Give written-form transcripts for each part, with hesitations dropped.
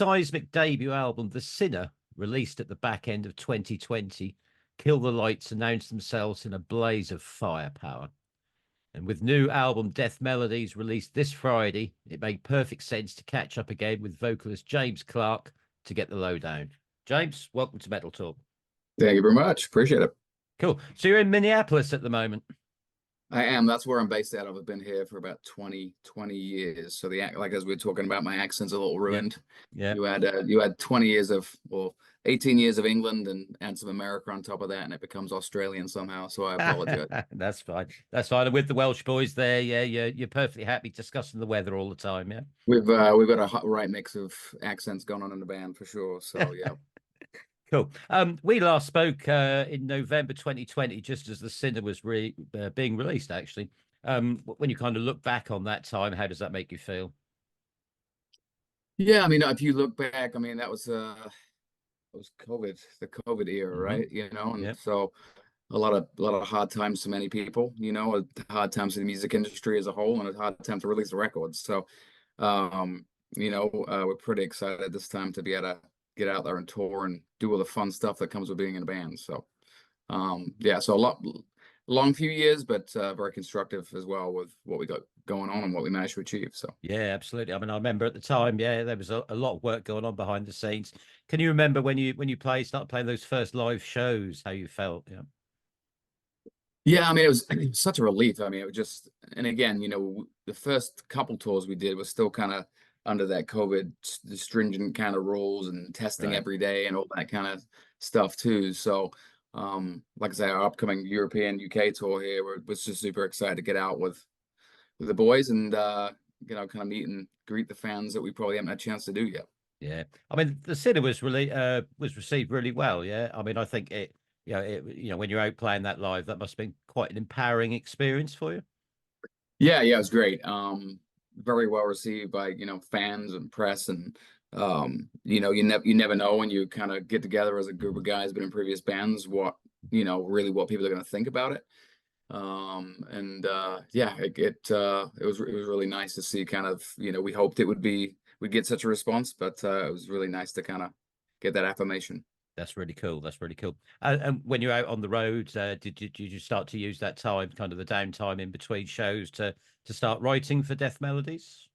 seismic debut album, The Sinner, released at the back end of 2020, Kill the Lights announced themselves in a blaze of firepower. And with new album Death Melodies released this Friday, it made perfect sense to catch up again with vocalist James Clark to get the lowdown. James, welcome to Metal Talk. Thank you very much. Appreciate it. Cool. So you're in Minneapolis at the moment. I am. That's where I'm based out of. I've been here for about 20 years. So like as we were talking about, my accent's a little ruined. Yeah. You had 20 years of, well, 18 years of England and some America on top of that, and it becomes Australian somehow. So I apologize. That's fine. That's fine. And with the Welsh boys there, yeah, you're perfectly happy discussing the weather all the time. Yeah. We've got a right mix of accents going on in the band for sure. So yeah. Cool. We last spoke in November 2020, just as The Sinner was being released, actually. When you kind of look back on that time, how does that make you feel? Yeah, I mean, if you look back, I mean, that was COVID, the COVID era, right? You know, and so a lot of hard times for many people, you know, a hard times for the music industry as a whole, and a hard time to release the records. So, you know, we're pretty excited this time to be able to get out there and tour and do all the fun stuff that comes with being in a band. So yeah, so long few years, but very constructive as well with what we got going on and what we managed to achieve. So yeah, absolutely. I mean, I remember at the time, yeah, there was a lot of work going on behind the scenes. Can you remember when you started playing those first live shows, how you felt? Yeah, I mean, it was such a relief. I mean, it was just, and again, you know, the first couple tours we did was still kind of under that COVID stringent kind of rules and testing every day and all that kind of stuff too. So, like I say, our upcoming European UK tour here, we're just super excited to get out with the boys and you know, kind of meet and greet the fans that we probably haven't had a chance to do yet. Yeah, I mean, The Sinner was received really well. Yeah, I mean, I think it, when you're out playing that live, that must have been quite an empowering experience for you. Yeah, it was great. Very well received by, you know, fans and press, and you know, you never know when you kind of get together as a group of guys but in previous bands what, you know, really what people are going to think about it. And yeah, it was really nice to see kind of, you know, we hoped we'd get such a response, but it was really nice to kind of get that affirmation. That's really cool. That's really cool. And when you're out on the road, did you start to use that time, kind of the downtime in between shows, to start writing for Death Melodies?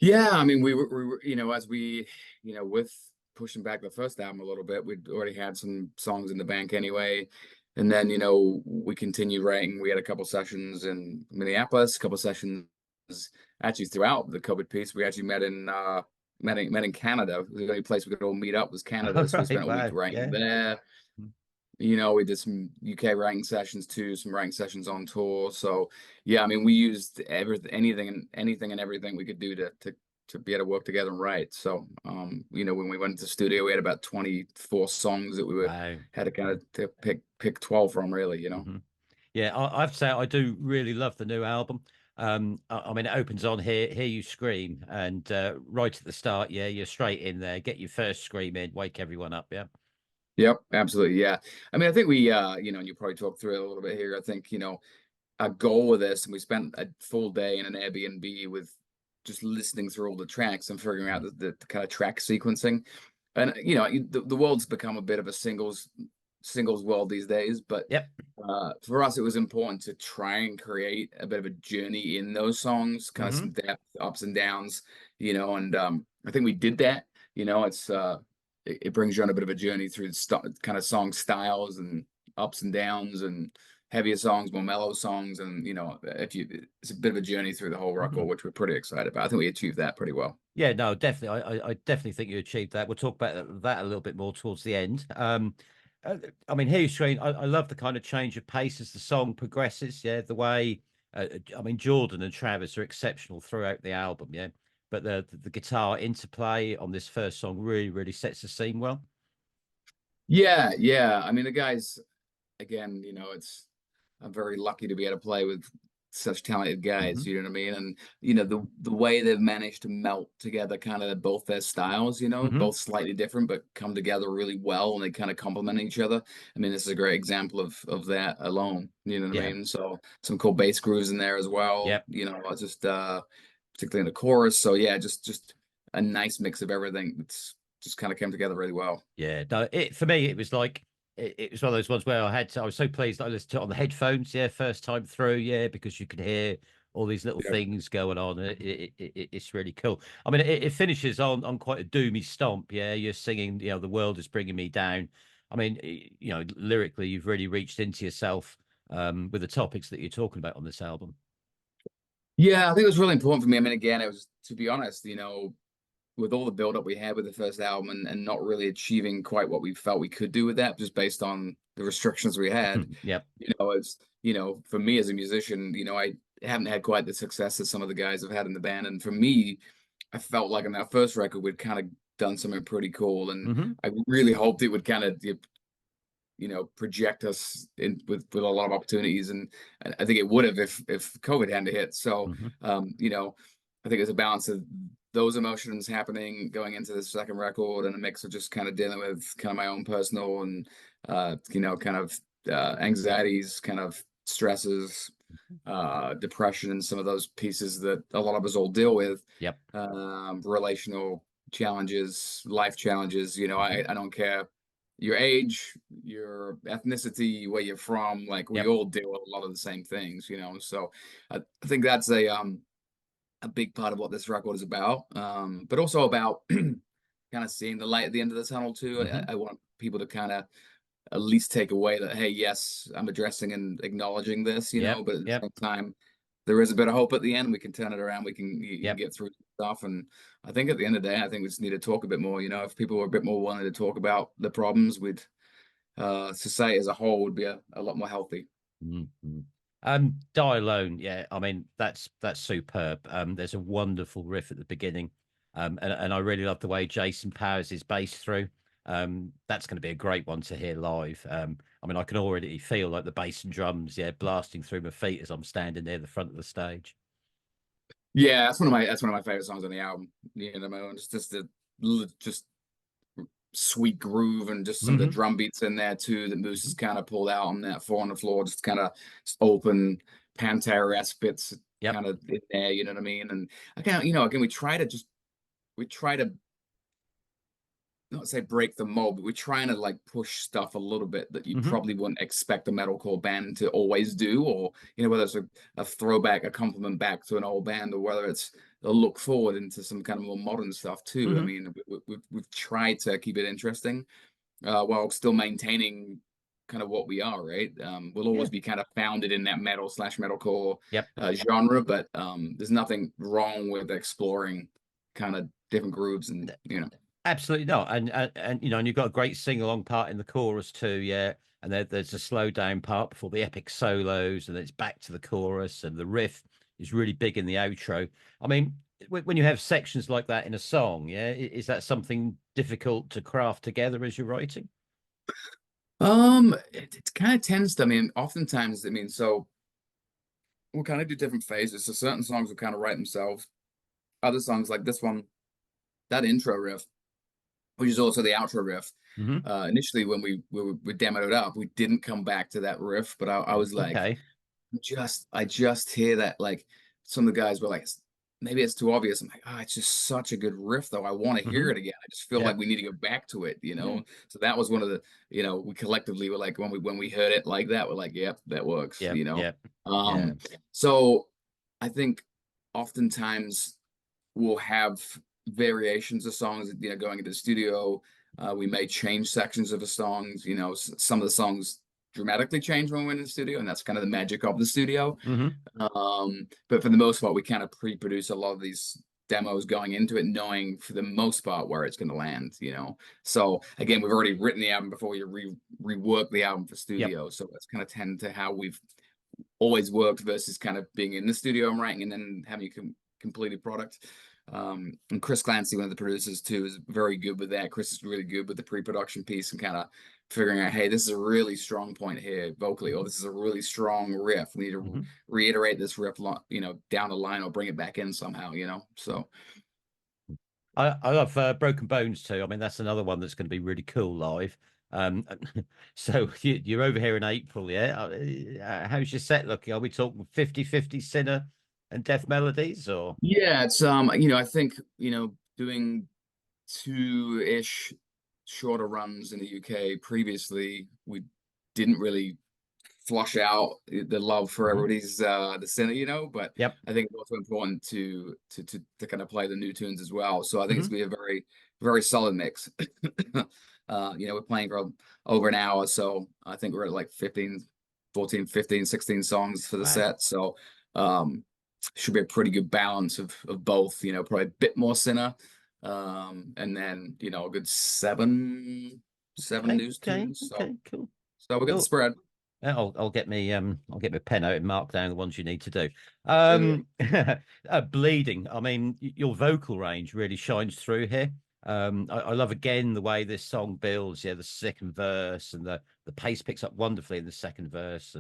Yeah, I mean, we were, you know, as we, you know, with pushing back the first album a little bit, we'd already had some songs in the bank anyway. And then, you know, we continued writing. We had a couple sessions in Minneapolis, a couple sessions actually throughout the COVID piece. We actually met in Canada. The only place we could all meet up was Canada. So we spent a week writing there. You know, we did some UK writing sessions too, some writing sessions on tour. So yeah, I mean, we used anything and everything we could do to be able to work together and write. So you know, when we went to the studio, we had about 24 songs that we had to kind of pick 12 from, really, you know. Yeah, I have to say I do really love the new album. I mean, it opens on Hear You Scream, and right at the start, yeah, you're straight in there, get your first scream in, wake everyone up. Yeah. Yep, absolutely. Yeah. I mean, I think we, you know, and you probably talk through it a little bit here. I think, you know, our goal with this, and we spent a full day in an Airbnb with just listening through all the tracks and figuring out the kind of track sequencing. And, you know, the world's become a bit of a singles world these days, but for us, it was important to try and create a bit of a journey in those songs, kind of some depth, ups and downs, you know, and I think we did that. You know, it brings you on a bit of a journey through kind of song styles and ups and downs, and heavier songs, more mellow songs, and you know, it's a bit of a journey through the whole record, which we're pretty excited about. I think we achieved that pretty well. Yeah, no, definitely. I definitely think you achieved that. We'll talk about that a little bit more towards the end. I mean, Hear You Scream, I love the kind of change of pace as the song progresses. Yeah, the way I mean, Jordan and Travis are exceptional throughout the album. Yeah. But the guitar interplay on this first song really sets the scene well. Yeah. I mean, the guys, again, you know, I'm very lucky to be able to play with such talented guys, you know what I mean? And, you know, the way they've managed to melt together kind of both their styles, you know, both slightly different, but come together really well, and they kind of complement each other. I mean, this is a great example of that alone, you know what I mean? So some cool bass grooves in there as well. You know, just particularly in the chorus. So yeah, just a nice mix of everything. It's just kind of came together really well. Yeah, no, for me, it was like it was one of those ones where I was so pleased that I listened to it on the headphones, yeah, first time through, yeah, because you can hear all these little Yeah. things going on. It's really cool. I mean, it finishes on quite a doomy stomp, yeah. You're singing, you know, the world is bringing me down. I mean, you know, lyrically, you've really reached into yourself with the topics that you're talking about on this album. Yeah, I think it was really important for me. I mean, again, it was, to be honest, with all the build up we had with the first album and not really achieving quite what we felt we could do with that, just based on the restrictions we had. Yep. It's, for me as a musician, I haven't had quite the success that some of the guys have had in the band. And for me, I felt like on that first record, we'd kind of done something pretty cool. And I really hoped it would kind of, project us in with a lot of opportunities. And I think it would have if COVID hadn't hit. So, I think it's a balance of those emotions happening going into the second record, and a mix of just kind of dealing with kind of my own personal and kind of anxieties, kind of stresses, depression, and some of those pieces that a lot of us all deal with. Yep. Relational challenges, life challenges. I don't care your age, your ethnicity, where you're from. Like, we all deal with a lot of the same things. So I think that's a big part of what this record is about, but also about kind of seeing the light at the end of the tunnel too. I want people to kind of at least take away that, hey, yes, I'm addressing and acknowledging this, but at the same time, there is a bit of hope at the end. We can turn it around. We can, get through stuff. And I think at the end of the day, I think we just need to talk a bit more. If people were a bit more willing to talk about the problems, with society as a whole would be a lot more healthy. Die Alone, yeah, I mean, that's superb. There's a wonderful riff at the beginning, and I really love the way Jason powers his bass through. That's going to be a great one to hear live. I mean, I can already feel like the bass and drums, yeah, blasting through my feet as I'm standing near the front of the stage. Yeah, that's one of my favorite songs on the album. It's just sweet groove, and just some of the drum beats in there too that Moose has kind of pulled out on that 4 on the Floor, just kind of open Pantera-esque bits kind of in there, you know what I mean? And again, we try to not say break the mold, but we're trying to like push stuff a little bit that you probably wouldn't expect a metalcore band to always do, or whether it's a throwback, a compliment back to an old band, or whether it's a look forward into some kind of more modern stuff too. I mean, we've tried to keep it interesting while still maintaining kind of what we are, right? We'll always be kind of founded in that metal/metalcore genre, but there's nothing wrong with exploring kind of different grooves, and Absolutely not. And and you've got a great sing-along part in the chorus too, yeah. And there's a slow down part before the epic solos, and then it's back to the chorus, and the riff is really big in the outro. I mean, when you have sections like that in a song, yeah, is that something difficult to craft together as you're writing? It kind of tends to, I mean, oftentimes, so we'll kind of do different phases. So certain songs will kind of write themselves. Other songs, like this one, that intro riff, which is also the outro riff. Initially, when we demoed it up, we didn't come back to that riff, but I was like, okay. I just hear that, like, some of the guys were like, maybe it's too obvious. I'm like, it's just such a good riff, though. I want to hear it again. I just feel like we need to go back to it, So that was one of the, we collectively were like, when we heard it like that, we're like, yep, that works, So I think oftentimes we'll have variations of songs, going into the studio. We may change sections of the songs. Some of the songs dramatically change when we're in the studio, and that's kind of the magic of the studio. But for the most part, we kind of pre-produce a lot of these demos going into it, knowing for the most part where it's going to land. So again, we've already written the album before you rework the album for studio. So that's kind of tend to how we've always worked, versus kind of being in the studio and writing and then having a completed product. And Chris Clancy, one of the producers too, is very good with that. Chris is really good with the pre-production piece and kind of figuring out, hey, this is a really strong point here vocally, or this is a really strong riff. We need to reiterate this riff, down the line, or bring it back in somehow, So I love Broken Bones too. I mean, that's another one that's going to be really cool live. So you're over here in April, yeah? How's your set looking? Are we talking 50-50 Sinner and Death Melodies, or? Yeah, it's I think doing 2-ish shorter runs in the UK previously, we didn't really flush out the love for everybody's the center, you know, but Yep. I think it's also important to kind of play the new tunes as well. So I think it's Mhm. gonna be a very, very solid mix. You know, we're playing for over an hour, so I think we're at like 14, 15, 16 songs for the Wow. set. So should be a pretty good balance of both, you know, probably a bit more sinner, and then, you know, a good seven Okay. news Okay. tunes. Okay. Cool. So we got the Cool. spread. I'll get me I'll get my pen out and mark down the ones you need to do. Brilliant. Bleeding. I mean, your vocal range really shines through here. I love again the way this song builds. Yeah, the second verse and the pace picks up wonderfully in the second verse,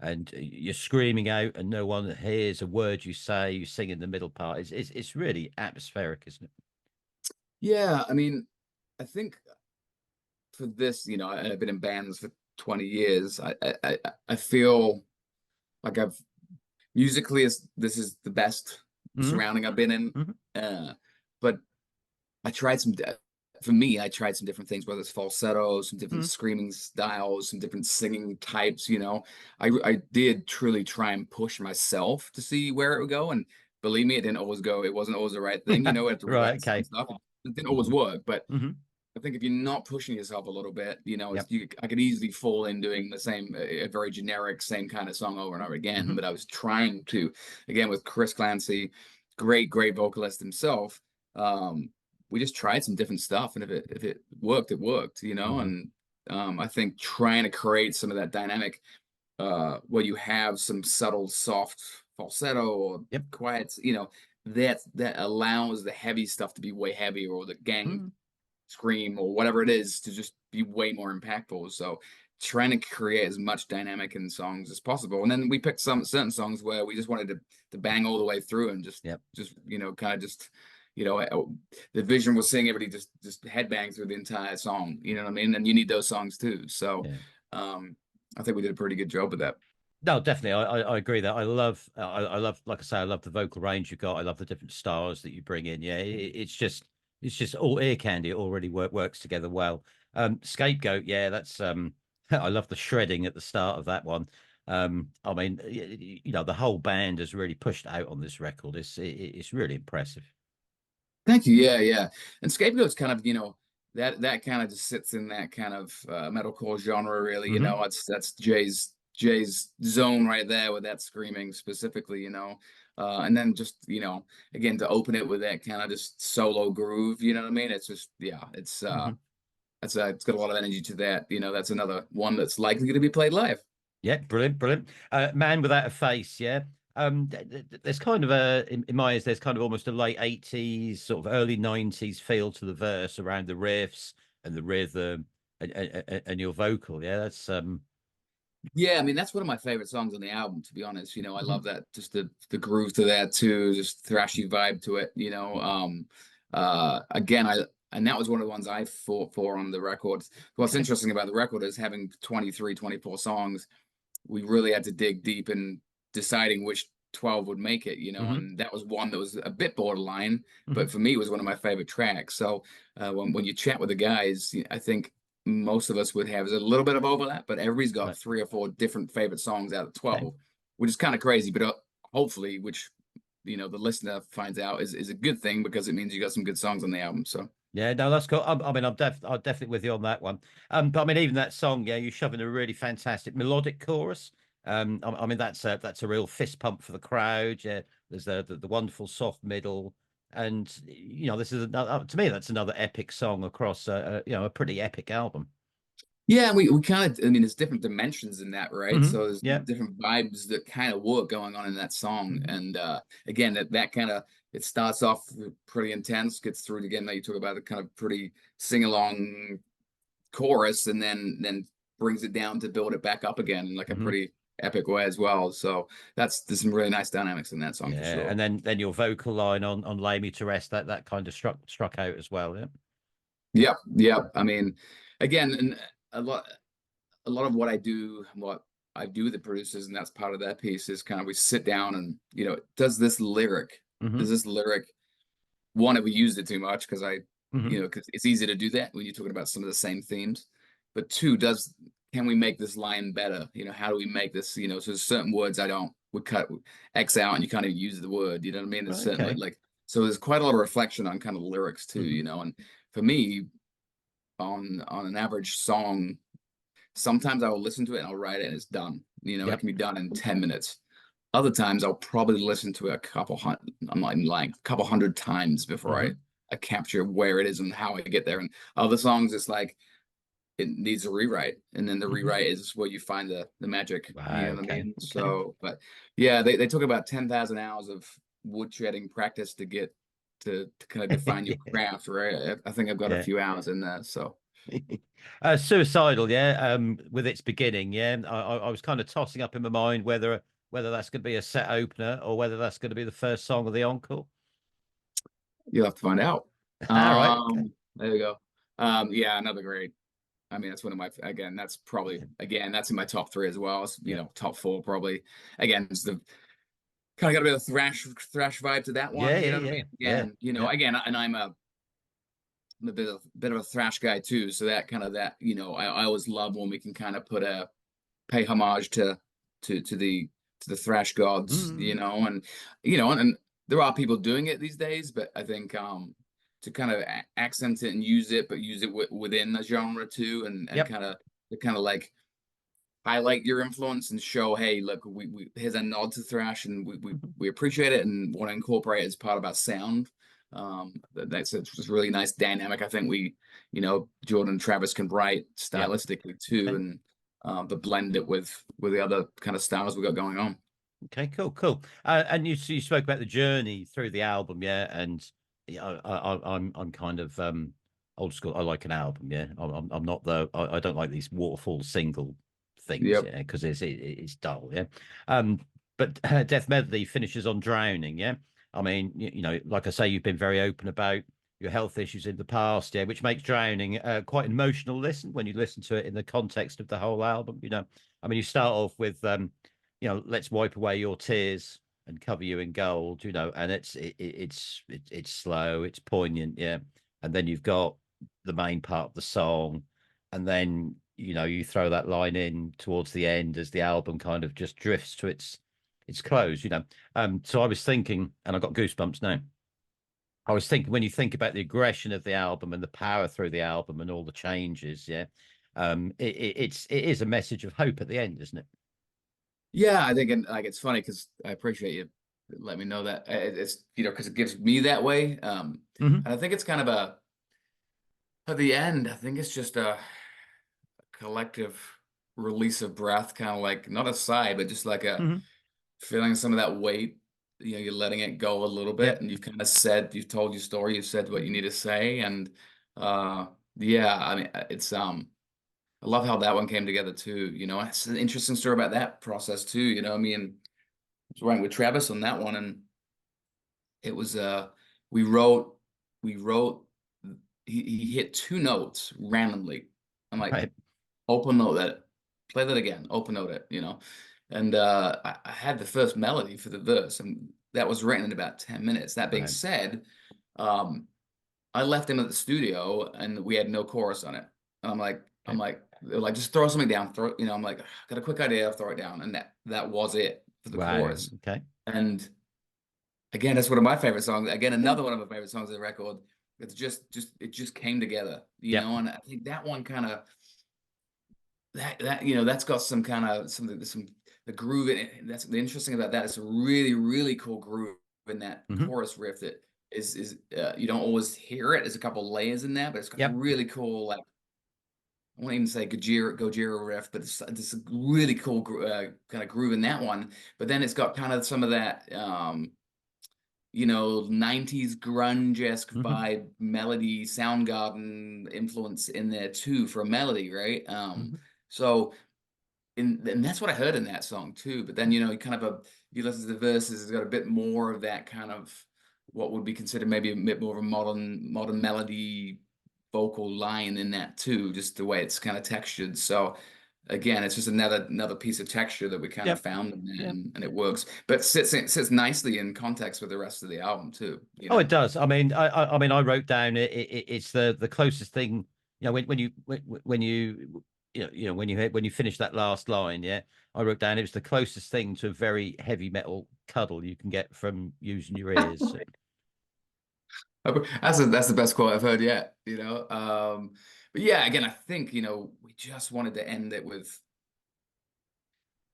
and you're screaming out and no one hears a word you say. You sing in the middle part. It's really atmospheric, isn't it? Yeah, I mean, I think for this, you know, I've been in bands for 20 years. I feel like I've musically this is the best Hmm. surrounding I've been in. Hmm. But I tried some for me, I tried some different things, whether it's falsetto, some different Hmm. screaming styles, some different singing types, you know. I did truly try and push myself to see where it would go. And believe me, it didn't always go, it wasn't always the right thing, you know, we had to Right. rewrite some Okay. stuff. It didn't always work, but Hmm. I think if you're not pushing yourself a little bit, you know, Yep. I could easily fall in doing the same, a very generic, same kind of song over and over again. Hmm. But I was trying to, again, with Chris Clancy, great vocalist himself. We just tried some different stuff, and if it worked, it worked, you know. Hmm. And I think trying to create some of that dynamic, where you have some subtle, soft falsetto or Yep. quiet, you know, that allows the heavy stuff to be way heavier, or the gang Mhm. scream or whatever it is to just be way more impactful. So trying to create as much dynamic in songs as possible. And then we picked some certain songs where we just wanted to bang all the way through and Yep. just you know, kind of just, you know, the vision was seeing everybody just headbang through the entire song. You know what I mean? And you need those songs too. So Yeah. I think we did a pretty good job of that. No, definitely. I agree that I love, like I say, I love the vocal range you've got. I love the different styles that you bring in. Yeah, it's just all ear candy. It already works together well. Scapegoat. Yeah, that's I love the shredding at the start of that one. I mean, you know, the whole band has really pushed out on this record. It's really impressive. Thank you. Yeah, yeah. And Scapegoat's kind of, you know, that kind of just sits in that kind of metalcore genre, really. You Hmm. know, that's Jay's zone right there with that screaming specifically. You know, and then just, you know, again, to open it with that kind of just solo groove. You know what I mean? It's just, yeah, Hmm. it's got a lot of energy to that. You know, that's another one that's likely going to be played live. Yeah, brilliant, brilliant. Man Without a Face, yeah. There's kind of in my eyes, there's kind of almost a late 80s, sort of early 90s feel to the verse around the riffs and the rhythm and your vocal. Yeah, that's Yeah, I mean that's one of my favorite songs on the album, to be honest. You know, I mhm. love that, just the groove to that too, just thrashy vibe to it, you know. Again, I and that was one of the ones I fought for on the record. What's Okay. interesting about the record is having 23, 24 songs, we really had to dig deep in deciding which 12 would make it, you know, Hmm. and that was one that was a bit borderline, Hmm. but for me it was one of my favorite tracks. So when you chat with the guys, I think most of us would have a little bit of overlap, but everybody's got Right. 3 or 4 different favorite songs out of Okay. 12, which is kind of crazy, but hopefully, which, you know, the listener finds out is a good thing, because it means you got some good songs on the album. So Yeah, no, that's cool. I mean, I'm definitely with you on that one. But I mean, even that song, yeah, you shove in a really fantastic melodic chorus. I mean, that's a real fist pump for the crowd. Yeah, there's the wonderful soft middle, and you know, this is another, to me, that's another epic song across, you know, a pretty epic album. yeah, we kind of, I mean, there's different dimensions in that, right? Hmm. So there's Yeah. different vibes that kind of work going on in that song. Hmm. And again, that kind of, it starts off pretty intense, gets through it again. Now you talk about the kind of pretty sing along chorus, and then brings it down to build it back up again in like a Hmm. pretty epic way as well. So there's some really nice dynamics in that song for Yeah, sure. and then your vocal line on "Lay Me to Rest," that kind of struck out as well. Yeah. Yep, yep. I mean, again, and a lot a lot of what I do with the producers, and that's part of that piece, is kind of we sit down and, you know, does this lyric one, have we used it too much? Because Mhm. because it's easy to do that when you're talking about some of the same themes. But two, can we make this line better? How do we make this? So there's certain words would cut X out, and you kind of use the word. You know what I mean? There's certainly Okay. so there's quite a lot of reflection on kind of lyrics too. Mhm. And for me, on an average song, sometimes I will listen to it and I'll write it and it's done. It Yep. can be done in 10 minutes. Other times I'll probably listen to it I'm not even lying, a couple hundred times before Mhm. I capture where it is and how I get there. And other songs, it's like it needs a rewrite. And then the Mhm. rewrite is where you find the magic. You know what I Okay. mean? Okay. So, but yeah, they talk about 10,000 hours of wood shredding practice to kind of define your craft, right? I think I've got a Yeah. few hours in there. So Suicidal, yeah. With its beginning, yeah. I was kind of tossing up in my mind whether that's going to be a set opener or whether that's going to be the first song of the encore. you'll have to find out. All right. Okay. There you go. Yeah, another great. I mean, that's one of my, again, that's probably, again, that's in my top three as well. It's, Yeah. top four probably. Again, it's the kind of got a bit of thrash vibe to that Yeah. one. You Yeah. know what I Yeah. mean? Yeah. Again, Yeah. again, and I'm a bit of a thrash guy too. So that kind of I always love when we can kind of pay homage to the thrash gods, Mm. and and there are people doing it these days, but I think to kind of accent it and use it, but use it within the genre too, and Yep. kind of like highlight your influence and show, hey, look, here's a nod to thrash, and Mhm. we appreciate it and want to incorporate it as part of our sound. That's it's really nice dynamic. I think Jordan and Travis can write Yep. stylistically too, Okay. and but blend it with the other kind of styles we got going on. Okay. Cool. Cool. And you spoke about the journey through the album, yeah. And yeah, I'm kind of old school. I like an album, yeah. I'm not I don't like these waterfall single things, Yep. yeah, because it's dull, yeah. Um, but Death Melody finishes on Drowning, yeah. I mean, like I say, you've been very open about your health issues in the past, yeah, which makes Drowning quite an emotional listen when you listen to it in the context of the whole album. I mean, you start off with let's wipe away your tears and cover you in gold, and it's slow, it's poignant, yeah. And then you've got the main part of the song, and then you throw that line in towards the end as the album kind of just drifts to its close. So I was thinking, and I got goosebumps now. I was thinking, when you think about the aggression of the album and the power through the album and all the changes, yeah, it is a message of hope at the end, isn't it? Yeah, I think, and like it's funny because I appreciate you let me know that it's because it gives me that way. Hmm. And I think it's kind of at the end. I think it's just a collective release of breath, kind of like not a sigh, but just like a Hmm. feeling some of that weight. You're letting it go a little bit, Yep. and you've told your story, you've said what you need to say, and uh, yeah, I mean, I love how that one came together too. It's an interesting story about that process too. Me and I was writing with Travis on that one, and it was we wrote we wrote he hit two notes randomly. I'm like, Right. open note that, play that again, open note it. And I had the first melody for the verse, and that was written in about 10 minutes. That being Right. said, um, I left him at the studio and we had no chorus on it. And I'm Okay. like, they're like, just throw something down. I'm like, got a quick idea, I'll throw it down. And that was it for the Wow. chorus. Okay. And again, that's one of my favorite songs. Again, Yeah. another one of my favorite songs of the record. It's it just came together, Yep. and I think that one kind of that's got some kind of some the groove in it. That's the interesting about that. It's a really really cool groove in that Hmm. chorus riff that is you don't always hear it. There's a couple layers in there, but it's got a Yep. really cool, like, I won't even say Gojira riff, but it's a really cool kind of groove in that one. But then it's got kind of some of that 90s grunge-esque Hmm. vibe, melody, Soundgarden influence in there too for a melody, right? Hmm. So and that's what I heard in that song too. But then you kind of you listen to the verses, it's got a bit more of that kind of what would be considered maybe a bit more of a modern melody vocal line in that too, just the way it's kind of textured. So again, it's just another piece of texture that we kind of Yep. found in there, Yep. and it works. But sits nicely in context with the rest of the album too. You Oh, it know. does. I mean, I mean, I wrote down it's the closest thing. You know, when you when you finish that last line, yeah, I wrote down it was the closest thing to a very heavy metal cuddle you can get from using your ears. That's the best quote I've heard yet, you know. But yeah, again, I think, we just wanted to end it with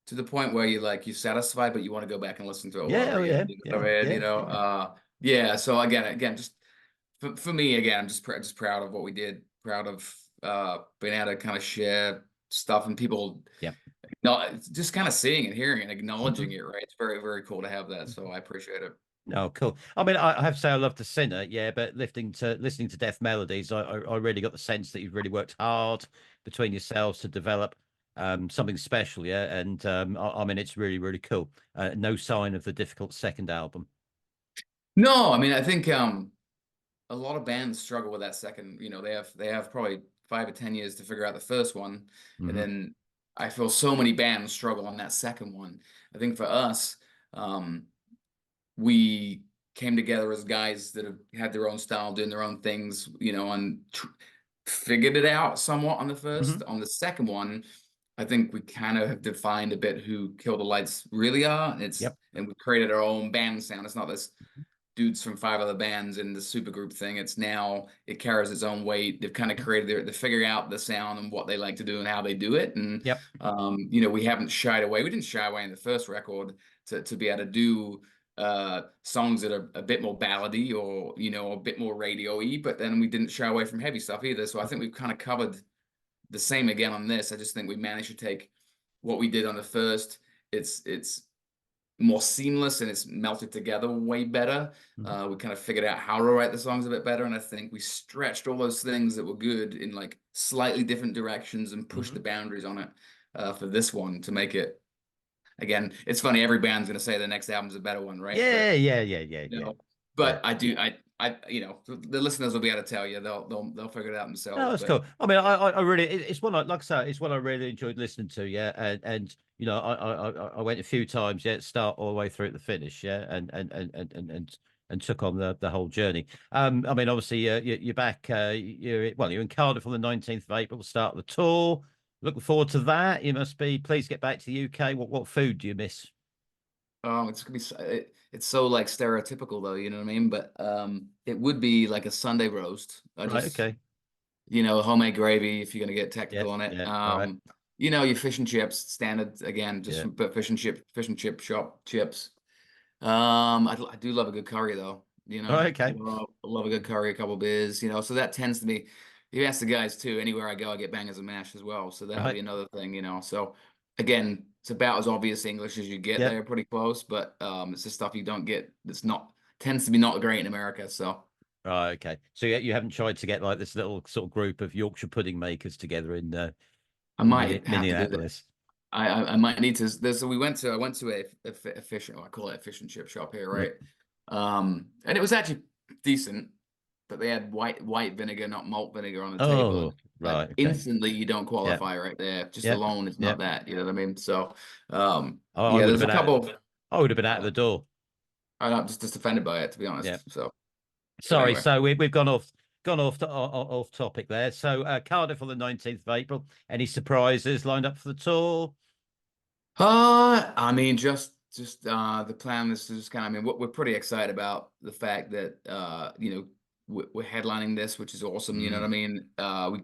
to the point where you're satisfied, but you want to go back and listen to it all Yeah, over oh again. yeah, You know yeah, what I mean? yeah, yeah. Yeah. So again, just for me, again, I'm just proud of what we did, proud of being able to kind of share stuff and people Yeah. not just kind of seeing and hearing and Mhm. acknowledging it, right? It's very, very cool to have that. So I appreciate it. Oh, cool. I mean, I have to say I love the Sinner, yeah, but listening to Death Melodies, I really got the sense that you've really worked hard between yourselves to develop something special, yeah. And I mean, it's really, really cool. No sign of the difficult second album. No, I mean, I think a lot of bands struggle with that second. They have probably 5 or 10 years to figure out the first one, and Hmm. then I feel so many bands struggle on that second one. I think for us, um, we came together as guys that have had their own style, doing their own things, and figured it out somewhat on the Hmm. first. On the second one, I think we kind of have defined a bit who Kill the Lights really are. Yep. And we created our own band sound. It's not this dudes from 5 other bands in the supergroup thing. It carries its own weight. They've kind of they figure out the sound and what they like to do and how they do it. And Yep. we haven't shied away. We didn't shy away in the first record to be able to do songs that are a bit more ballady or a bit more radio-y, but then we didn't shy away from heavy stuff either. So I think we've kind of covered the same again on this. I just think we managed to take what we did on the first. It's more seamless and it's melted together way better. Hmm. We kind of figured out how to write the songs a bit better, and I think we stretched all those things that were good in like slightly different directions and pushed Hmm. the boundaries on it for this one to make it. Again, it's funny. Every band's going to say the next album's a better one, right? Yeah, But yeah, yeah, yeah, you yeah, know, yeah. but I do. The listeners will be able to tell you. They'll figure it out No, themselves. that's But cool. I mean, I really, it's one like I say, it's one I really enjoyed listening to. Yeah, and I went a few times. Yeah, start all the way through to the finish. Yeah, and took on the whole journey. I mean, obviously, you're back. You're in Cardiff on the 19th of April. Start the tour. Looking forward to that. You must be. Please get back to the UK. What food do you miss? it's gonna be it's so like stereotypical though. You know what I mean? But it would be like a Sunday roast. I Right. just Okay. homemade gravy if you're gonna get Yeah. technical on it. Yeah. All right. Your fish and chips, standard again, just Yeah. from fish and chip shop chips. I do love a good curry though. All right. Okay. Love a good curry, a couple beers. So that tends to be. You ask the guys too. Anywhere I go, I get bangers and mash as well. So that'll Right. be another thing. So again, it's about as obvious English as you get Yep. there, pretty close. But it's the stuff you don't get. That's not tends to be not great in America. So Right. Okay. So you haven't tried to get like this little sort of group of Yorkshire pudding makers together in I might have to do that. Minneapolis. I might need to. So I went to a fish. I call it a fish and chip shop here, Mm. right? And it was actually decent, but they had white vinegar, not malt vinegar, on the table, and Oh, like right. Okay. instantly you don't Yep. qualify right there. Just Yep. alone, it's not Yep. that. You know what I mean? So, I yeah, would have there's a been out. couple. I would have been out of Uh, the door. I'm not just offended by it, to be Yeah. honest. So, but Sorry. anyway. So we've gone off topic there. So Cardiff on the 19th of April. Any surprises lined up for the tour? I mean, just the plan is to just kind of. I mean, we're pretty excited about the fact that we're headlining this, which is awesome. You know what I Mm. mean? We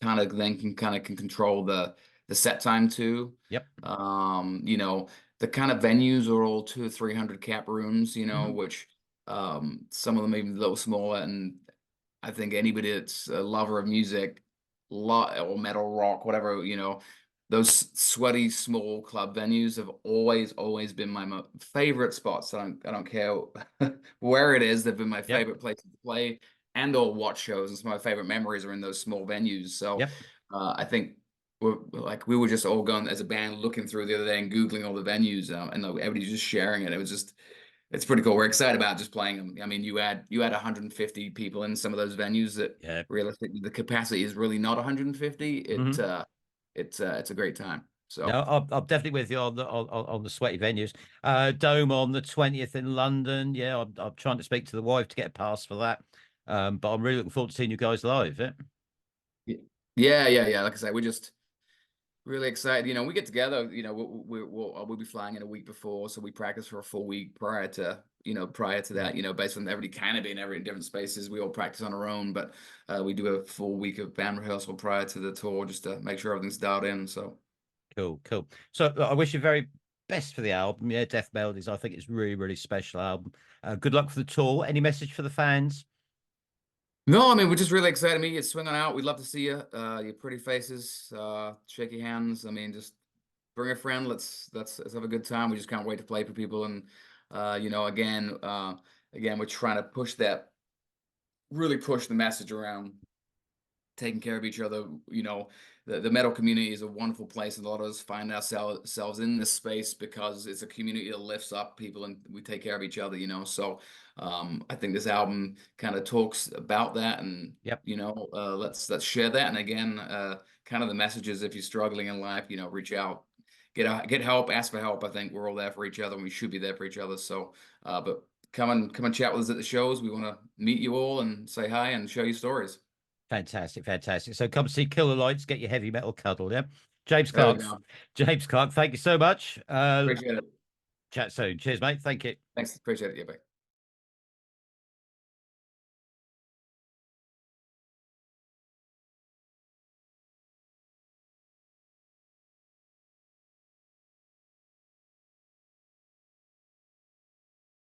kind of then can control the set time too. Yep. The kind of venues are all 200 or 300 cap rooms. Hmm. Which some of them even a little smaller. And I think anybody that's a lover of music, or metal rock, whatever, those sweaty small club venues have always been my favorite spots. I don't care where it is. They've been my Yep. favorite places to play and or watch shows. And some of my favorite memories are in those small venues. So Yep. I think we were just all going as a band looking through the other day and Googling all the venues, and everybody's just sharing it. It's pretty cool. We're excited about just playing them. I mean, you had 150 people in some of those venues that Yeah. realistically the capacity is really not 150. Hmm. it's a great time. No, So I'm definitely with you on the sweaty venues. Dome on the 20th in London. Yeah, I'm trying to speak to the wife to get a pass for that. But I'm really looking forward to seeing you guys live. Yeah. yeah. Like I said, we're just really excited. You know, we get together. You know, we'll be flying in a week before, so we practice for a full week prior to that. You know, based on everybody kind of being in different spaces, we all practice on our own, but we do a full week of band rehearsal prior to the tour just to make sure everything's dialed in. So. Cool, cool. So I wish you very best for the album. Yeah, Death Melodies. I think it's really, really special album. Good luck for the tour. Any message for the fans? No, I mean, we're just really excited to meet you, swinging out. We'd love to see you, your pretty faces, shake your hands. I mean, just bring a friend. Let's have a good time. We just can't wait to play for people. And, you know, again, we're trying to really push the message around taking care of each other. You know, the metal community is a wonderful place, and a lot of us find ourselves in this space because it's a community that lifts up people, and we take care of each other. You know, so I think this album kind of talks about that, and Yep. you know, let's share that. And again, kind of the messages: if you're struggling in life, you know, reach out. Get help, ask for help. I think we're all there for each other, and we should be there for each other. So, but come and chat with us at the shows. We want to meet you all and say hi and show you stories. Fantastic, fantastic. So come see Killer Lights, get your heavy metal cuddle. Yeah. James There we Clark. go. James Clark, thank you so much. Appreciate it. Chat soon. Cheers, mate. Thank you. Thanks. Appreciate it. Yeah, bye.